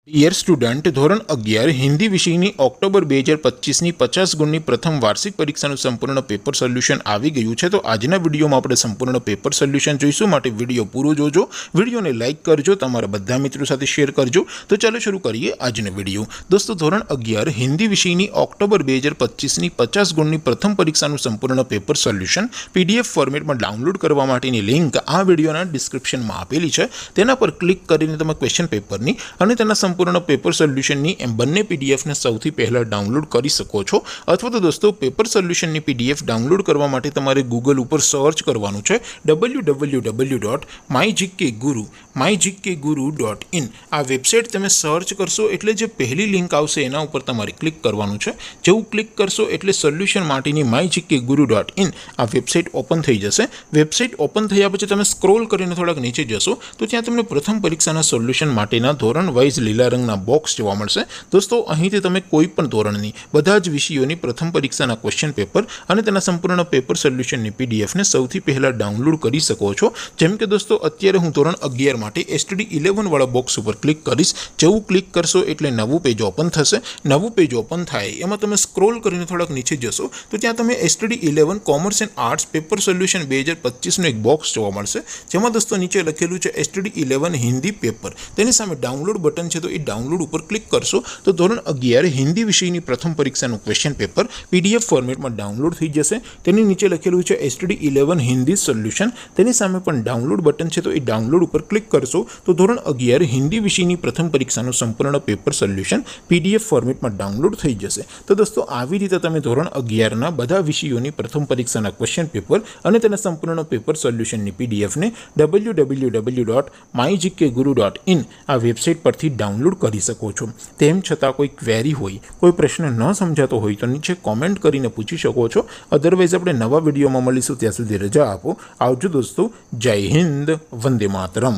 Dear student, ધોરણ 11 હિન્દી વિષયની October 2025ની 50 ગુણની પ્રથમ વાર્ષિક પરીક્ષાનું સંપૂર્ણ પેપર સોલ્યુશન આવી ગયું છે। તો આજના વિડીયોમાં આપણે સંપૂર્ણ પેપર સોલ્યુશન જોઈશું, માટે વિડીયો પૂરો જોજો, વિડીયોને લાઇક કરજો, તમારા બધા મિત્રો સાથે શેર કરજો। તો ચાલો શરૂ કરીએ આજનો વિડીયો। દોસ્તો, ધોરણ 11 હિન્દી વિષયની ઓક્ટોબર 2025ની 50 ગુણની પ્રથમ પરીક્ષાનું સંપૂર્ણ પેપર સોલ્યુશન PDF ફોર્મેટમાં ડાઉનલોડ કરવા માટેની લિંક આ વિડીયોના ડિસ્ક્રિપ્શનમાં આપેલી છે। તેના પર ક્લિક કરીને તમે ક્વેશ્ચન પેપરની અને તેના સંપૂर्ण પેપર સોલ્યુશનની એમ બંને પીડીએફને સૌથી પહેલાં ડાઉનલોડ કરી શકો છો। અથવા તો દોસ્તો, પેપર સોલ્યુશનની પીડીએફ ડાઉનલોડ કરવા માટે તમારે ગૂગલ ઉપર સર્ચ કરવાનું છે www.mygkguru.in। આ વેબસાઇટ તમે સર્ચ કરશો એટલે જે પહેલી લિંક આવશે એના ઉપર તમારે ક્લિક કરવાનું છે। જેવું ક્લિક કરશો એટલે સોલ્યુશન માટેની mygkguru.in આ વેબસાઇટ ઓપન થઈ જશે। વેબસાઇટ ઓપન થયા પછી તમે સ્ક્રોલ કરીને થોડાક નીચે જશો તો ત્યાં તમને પ્રથમ પરીક્ષાના સોલ્યુશન માટેના ધોરણ વાઇઝ લીલા રંગના બોક્સ જોવા મળશે। દોસ્તો, અહીંથી તમે કોઈ પણ ધોરણની બધા જ વિષયોની પ્રથમ પરીક્ષાના ક્વેશ્ચન પેપર અને તેના સંપૂર્ણ પેપર સોલ્યુશનની પીડીએફને સૌથી પહેલાં ડાઉનલોડ કરી શકો છો। જેમ કે દોસ્તો, અત્યારે હું ધોરણ 11 માટે STD11 વાળા બોક્સ ઉપર ક્લિક કરીશ। જેવું ક્લિક કરશો એટલે નવું પેજ ઓપન થશે। નવું પેજ ઓપન થાય એમાં તમે સ્ક્રોલ કરીને થોડાક નીચે જશો તો ત્યાં તમે STD11 commerce and arts paper solution 2025નું એક બોક્સ જોવા મળશે, જેમાં દોસ્તો નીચે લખેલું છે STD11 હિન્દી પેપર। તેની સામે ડાઉનલોડ બટન છે, તો એ ડાઉનલોડ ઉપર ક્લિક કરશો તો ધોરણ 11 હિન્દી વિષયની પ્રથમ પરીક્ષાનું ક્વેશ્ચન પેપર PDF ફોર્મેટમાં ડાઉનલોડ થઈ જશે। તેની નીચે લખેલું છે STD11 હિન્દી સોલ્યુશન, તેની સામે પણ ડાઉનલોડ બટન છે, તો એ ડાઉનલોડ ઉપર ક્લિક કરશો તો ધોરણ 11 હિન્દી વિષયની પ્રથમ પરીક્ષાનું સંપૂર્ણ પેપર સોલ્યુશન PDF ફોર્મેટમાં ડાઉનલોડ થઈ જશે। તો દોસ્તો, આવી રીતે તમે ધોરણ 11ના બધા વિષયોની પ્રથમ પરીક્ષાના ક્વેશ્ચન પેપર અને તેના સંપૂર્ણ પેપર સોલ્યુશનની પીડીએફને www.mygkguru.in આ વેબસાઇટ પરથી ડાઉનલોડ કરી શકો છો। તેમ છતાં કોઈ ક્વેરી હોય, કોઈ પ્રશ્ન ન સમજાતો હોય તો નીચે કોમેન્ટ કરીને પૂછી શકો છો। અધરવાઇઝ આપણે નવા વિડીયોમાં મળીશું, ત્યાં સુધી રજા આપો। આવજો દોસ્તો, જય હિન્દ, વંદે માતરમ।